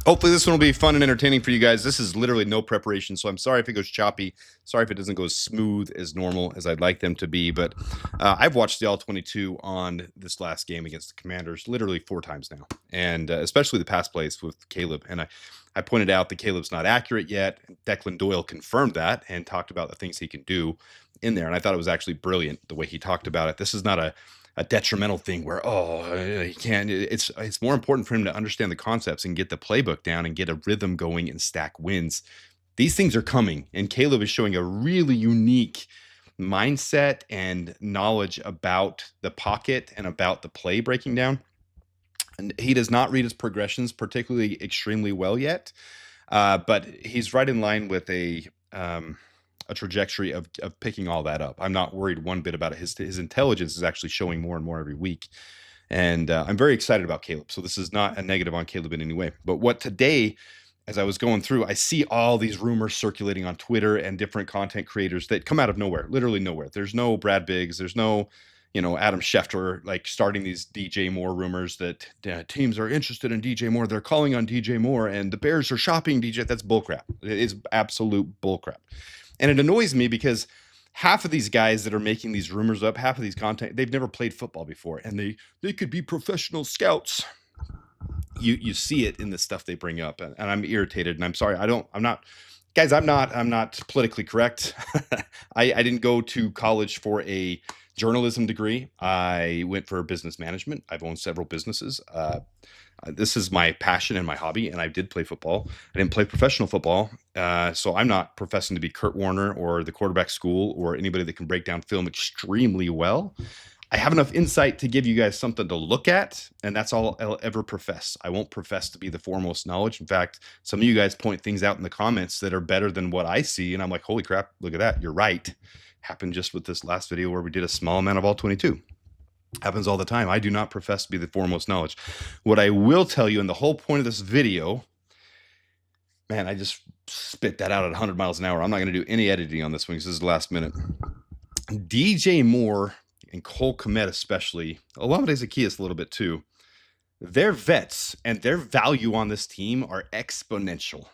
Hopefully this one will be fun and entertaining for you guys. This is literally no preparation, so I'm sorry if it goes choppy. Sorry if it doesn't go as smooth as normal as I'd like them to be. But I've watched the All-22 on this last game against the Commanders literally 4 times now, and especially the pass plays with Caleb. And I pointed out that Caleb's not accurate yet. Declan Doyle confirmed that and talked about the things he can do in there. And I thought it was actually brilliant the way he talked about it. This is not a detrimental thing where he can't. It's more important for him to understand the concepts and get the playbook down and get a rhythm going and stack wins. These things are coming, and Caleb is showing a really unique mindset and knowledge about the pocket and about the play breaking down. And he does not read his progressions particularly extremely well yet, but he's right in line with a trajectory of picking all that up. I'm not worried one bit about it. His intelligence is actually showing more and more every week. And I'm very excited about Caleb. So this is not a negative on Caleb in any way. But what today, as I was going through, I see all these rumors circulating on Twitter and different content creators that come out of nowhere, literally nowhere. There's no Brad Biggs. There's no, Adam Schefter like starting these DJ Moore rumors that teams are interested in DJ Moore. They're calling on DJ Moore and the Bears are shopping DJ. That's bullcrap. It is absolute bullcrap. And it annoys me because half of these guys that are making these rumors up, half of these content, they've never played football before, and they could be professional scouts. You see it in the stuff they bring up, and I'm irritated. And I'm sorry, I'm not politically correct. I didn't go to college for a journalism degree. I went for business management. I've owned several businesses. This is my passion and my hobby, and I did play football. I didn't play professional football, so I'm not professing to be Kurt Warner or the quarterback school or anybody that can break down film extremely well. I have enough insight to give you guys something to look at, and that's all I'll ever profess. I won't profess to be the foremost knowledge. In fact, some of you guys point things out in the comments that are better than what I see, and I'm like, holy crap, look at that. You're right. Happened just with this last video where we did a small amount of All-22. Happens all the time. I do not profess to be the foremost knowledge. What I will tell you, and the whole point of this video, man, I just spit that out at 100 miles an hour. I'm not going to do any editing on this one because this is the last minute. DJ Moore and Cole Kmet especially, Olamide Zaccheaus a little bit too, their vets and their value on this team are exponential.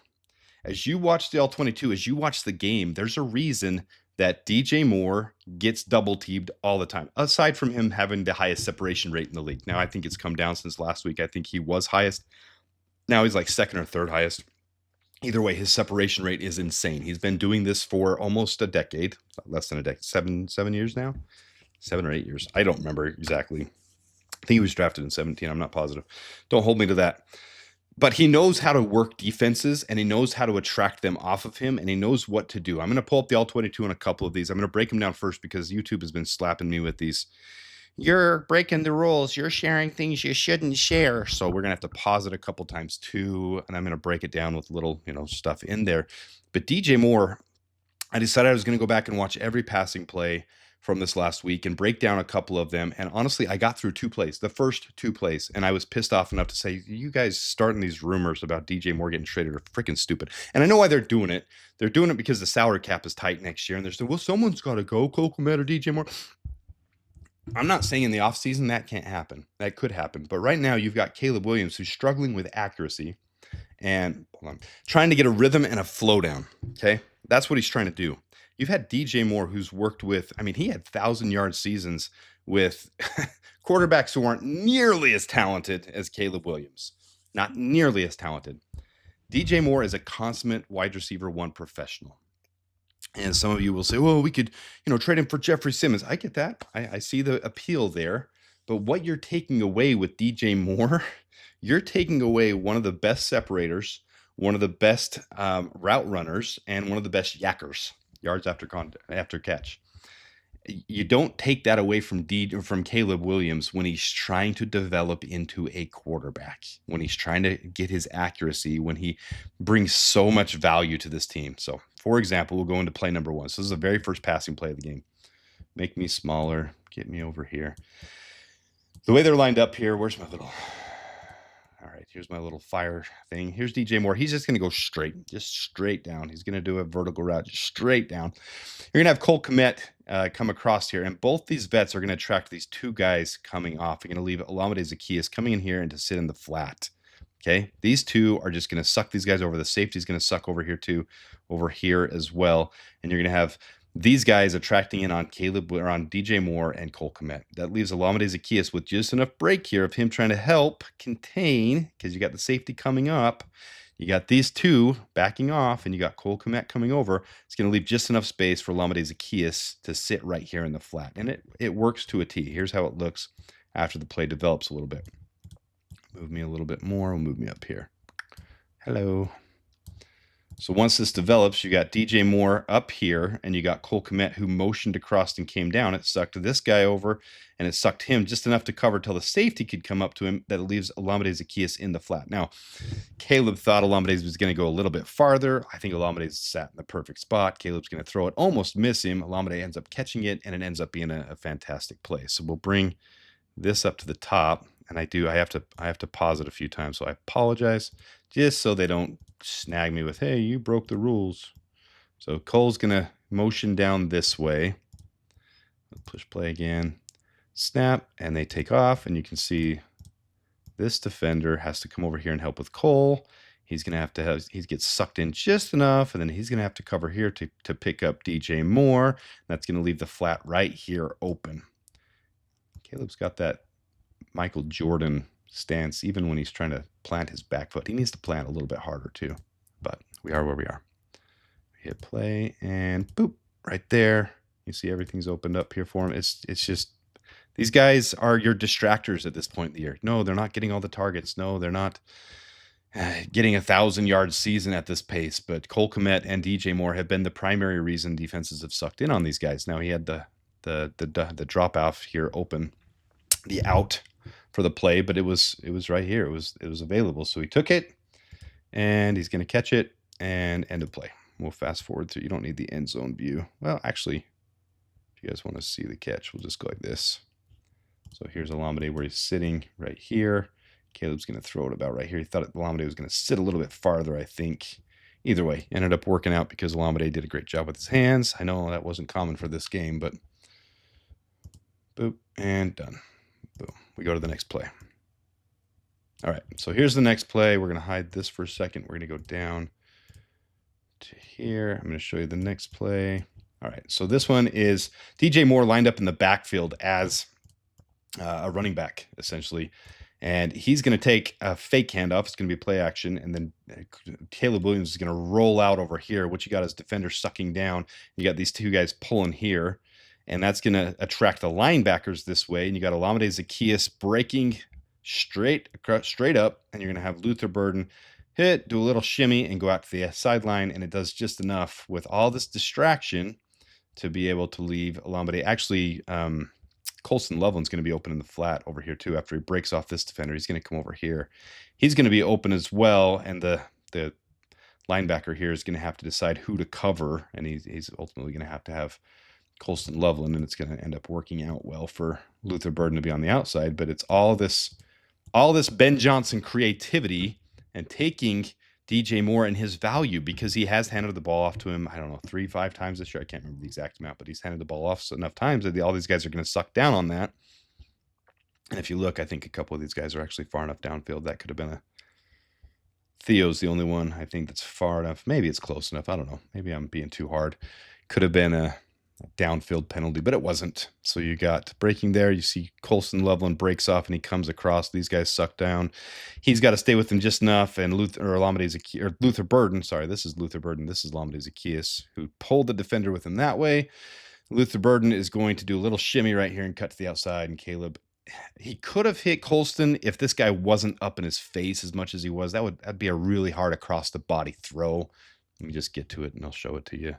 As you watch the All-22, as you watch the game, there's a reason that DJ Moore gets double teamed all the time, aside from him having the highest separation rate in the league. Now, I think it's come down since last week. I think he was highest. Now he's like second or third highest. Either way, his separation rate is insane. He's been doing this for almost a decade, less than a decade, 7 years now, 7 or 8 years. I don't remember exactly. I think he was drafted in 17. I'm not positive. Don't hold me to that. But he knows how to work defenses, and he knows how to attract them off of him, and he knows what to do. I'm going to pull up the All-22 on a couple of these. I'm going to break them down first because YouTube has been slapping me with these. You're breaking the rules. You're sharing things you shouldn't share. So we're going to have to pause it a couple times too, and I'm going to break it down with little, stuff in there. But DJ Moore, I decided I was going to go back and watch every passing play from this last week and break down a couple of them. And honestly, I got through 2 plays, the first 2 plays, and I was pissed off enough to say, you guys starting these rumors about DJ Moore getting traded are freaking stupid. And I know why they're doing it. They're doing it because the salary cap is tight next year. And they're saying, well, someone's got to go, Cole Kmet or DJ Moore. I'm not saying in the offseason that can't happen. That could happen. But right now, you've got Caleb Williams, who's struggling with accuracy and trying to get a rhythm and a flow down. Okay? That's what he's trying to do. You've had DJ Moore, who's worked with, he had 1,000-yard seasons with quarterbacks who aren't nearly as talented as Caleb Williams. Not nearly as talented. DJ Moore is a consummate wide receiver 1 professional. And some of you will say, well, we could, trade him for Jeffrey Simmons. I get that. I see the appeal there. But what you're taking away with DJ Moore, you're taking away one of the best separators, one of the best route runners, and one of the best yackers. Yards after catch. You don't take that away from Caleb Williams when he's trying to develop into a quarterback, when he's trying to get his accuracy, when he brings so much value to this team. So, for example, we'll go into play number 1. So this is the very first passing play of the game. Make me smaller. Get me over here. The way they're lined up here, where's my little... All right, here's my little fire thing. Here's DJ Moore. He's just going to go straight down. He's going to do a vertical route, just straight down. You're going to have Cole Kmet come across here, and both these vets are going to attract these 2 guys coming off. You're going to leave Olamide Zaccheaus coming in here and to sit in the flat. Okay, these two are just going to suck these guys over. The safety is going to suck over here too, over here as well. And you're going to have these guys attracting in on Caleb or on DJ Moore and Cole Kmet. That leaves Olamide Zacchaeus with just enough break here of him trying to help contain, because you got the safety coming up. You got these two backing off, and you got Cole Kmet coming over. It's going to leave just enough space for Olamide Zacchaeus to sit right here in the flat. And it works to a T. Here's how it looks after the play develops a little bit. Move me a little bit more. We'll move me up here. Hello. So once this develops, you got DJ Moore up here, and you got Cole Kmet who motioned across and came down. It sucked this guy over, and it sucked him just enough to cover till the safety could come up to him. That leaves Olamide Zacchaeus in the flat. Now, Caleb thought Olamide was going to go a little bit farther. I think Olamide sat in the perfect spot. Caleb's going to throw it, almost miss him. Olamide ends up catching it, and it ends up being a fantastic play. So we'll bring this up to the top. And I have to pause it a few times, so I apologize, just so they don't snag me with, hey, you broke the rules. So Cole's gonna motion down this way. Push play again, snap, and they take off, and you can see this defender has to come over here and help with Cole. He's gonna he gets sucked in just enough, and then he's gonna have to cover here to pick up DJ Moore. That's gonna leave the flat right here open. Caleb's got that Michael Jordan stance, even when he's trying to plant his back foot. He needs to plant a little bit harder too, but we are where we are. Hit play, and boop, right there. You see everything's opened up here for him. It's just, these guys are your distractors at this point in the year. No, they're not getting all the targets. No, they're not getting 1,000-yard season at this pace, but Cole Kmet and DJ Moore have been the primary reason defenses have sucked in on these guys. Now he had the drop off here open, the out for the play, but it was right here. It was available. So he took it, and he's going to catch it and end of play. We'll fast forward through. You don't need the end zone view. Well, actually, if you guys want to see the catch, we'll just go like this. So here's Olamide where he's sitting right here. Caleb's going to throw it about right here. He thought Olamide was going to sit a little bit farther, I think. Either way, ended up working out because Olamide did a great job with his hands. I know that wasn't common for this game, but boop, and done. Boom. We go to the next play. All right, so here's the next play. We're going to hide this for a second. We're going to go down to here. I'm going to show you the next play. All right, so this one is DJ Moore lined up in the backfield as a running back, essentially. And he's going to take a fake handoff. It's going to be play action. And then Caleb Williams is going to roll out over here. What you got is defender sucking down. You got these two guys pulling here. And that's going to attract the linebackers this way. And you got Olamide Zacchaeus breaking straight up. And you're going to have Luther Burden hit, do a little shimmy, and go out to the sideline. And it does just enough with all this distraction to be able to leave Olamide. Actually, Colston Loveland's going to be open in the flat over here too. After he breaks off this defender, he's going to come over here. He's going to be open as well. And the linebacker here is going to have to decide who to cover. And he's ultimately going to have Colston Loveland, and it's going to end up working out well for Luther Burden to be on the outside. But it's all this Ben Johnson creativity and taking DJ Moore and his value, because he has handed the ball off to him, I don't know, 3-5 times this year. I can't remember the exact amount, but he's handed the ball off enough times that all these guys are going to suck down on that. And if you look, I think a couple of these guys are actually far enough downfield. That could have been Theo's the only one I think that's far enough. Maybe it's close enough. I don't know. Maybe I'm being too hard. Could have been a downfield penalty, but it wasn't. So you got breaking there. You see Colston Loveland breaks off and he comes across. These guys suck down. He's got to stay with them just enough. And Luther Burden. Sorry, this is Luther Burden. This is Olamide Zacchaeus, who pulled the defender with him that way. Luther Burden is going to do a little shimmy right here and cut to the outside. And Caleb, he could have hit Colston if this guy wasn't up in his face as much as he was. That'd be a really hard across the body throw. Let me just get to it and I'll show it to you.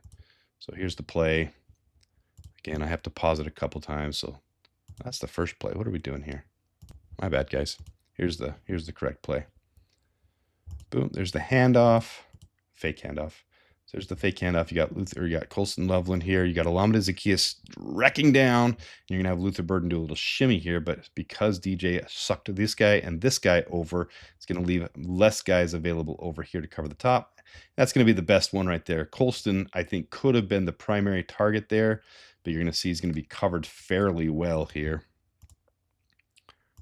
So here's the play. Again, I have to pause it a couple times. So that's the first play. What are we doing here? My bad, guys. Here's the correct play. Boom. There's the handoff. Fake handoff. So there's the fake handoff. You got Colston Loveland here. You got Olamide Zacchaeus wrecking down. You're gonna have Luther Burden do a little shimmy here, but because DJ sucked this guy and this guy over, it's gonna leave less guys available over here to cover the top. That's gonna be the best one right there. Colston, I think, could have been the primary target there, but you're going to see he's going to be covered fairly well here.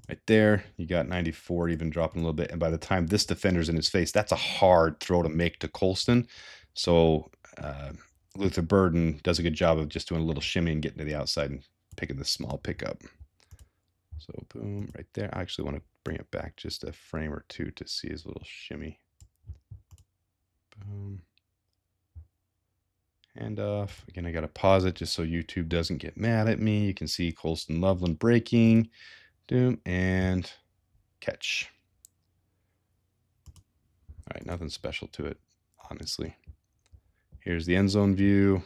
Right there, you got 94 even dropping a little bit. And by the time this defender's in his face, that's a hard throw to make to Colston. So Luther Burden does a good job of just doing a little shimmy and getting to the outside and picking the small pickup. So boom, right there. I actually want to bring it back just a frame or two to see his little shimmy. Boom. Handoff. Again, I got to pause it just so YouTube doesn't get mad at me. You can see Colston Loveland breaking. Doom and catch. All right, nothing special to it, honestly. Here's the end zone view.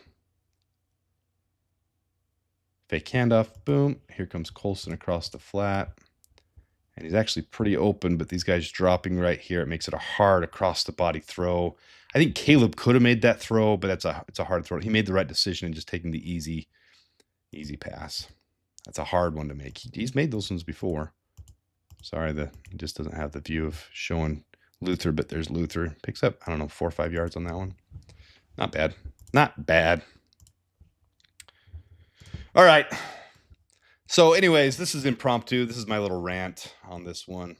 Fake handoff, boom. Here comes Colston across the flat. And he's actually pretty open, but these guys dropping right here. It makes it a hard across the body throw. I think Caleb could have made that throw, but it's a hard throw. He made the right decision in just taking the easy pass. That's a hard one to make. He's made those ones before. Sorry, he just doesn't have the view of showing Luther, but there's Luther. Picks up, I don't know, 4 or 5 yards on that one. Not bad. Not bad. All right. So anyways, this is impromptu. This is my little rant on this one.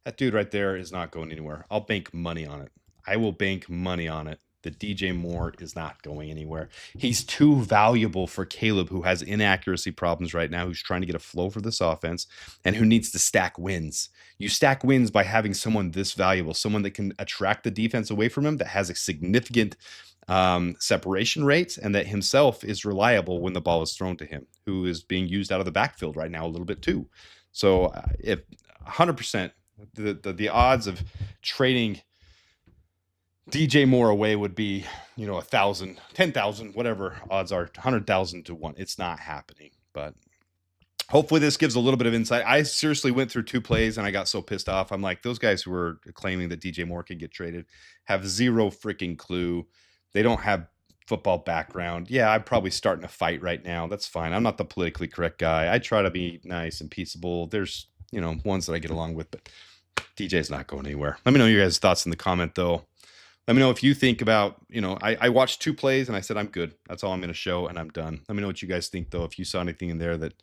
That dude right there is not going anywhere. I'll bank money on it. I will bank money on it. The DJ Moore is not going anywhere. He's too valuable for Caleb, who has inaccuracy problems right now, who's trying to get a flow for this offense, and who needs to stack wins. You stack wins by having someone this valuable, someone that can attract the defense away from him, that has a significant separation rate, and that himself is reliable when the ball is thrown to him, who is being used out of the backfield right now a little bit too. So if 100%, the odds of trading DJ Moore away would be, 1,000, 10,000, whatever odds are, 100,000 to 1. It's not happening, but hopefully this gives a little bit of insight. I seriously went through 2 plays and I got so pissed off. I'm like, those guys who are claiming that DJ Moore could get traded have zero freaking clue. They don't have football background. Yeah, I'm probably starting a fight right now. That's fine. I'm not the politically correct guy. I try to be nice and peaceable. There's, ones that I get along with, but DJ's not going anywhere. Let me know your guys' thoughts in the comment though. Let me know if you think about, I watched 2 plays and I said, I'm good. That's all I'm going to show and I'm done. Let me know what you guys think though. If you saw anything in there that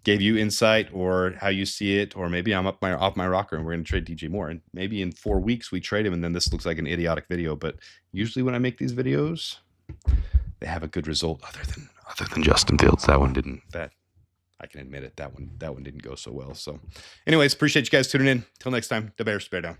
gave you insight or how you see it, or maybe I'm off my rocker and we're going to trade DJ Moore. And maybe in 4 weeks we trade him and then this looks like an idiotic video. But usually when I make these videos, they have a good result other than Justin Fields. That I can admit it. That one didn't go so well. So anyways, appreciate you guys tuning in. Till next time, the Bears bear down.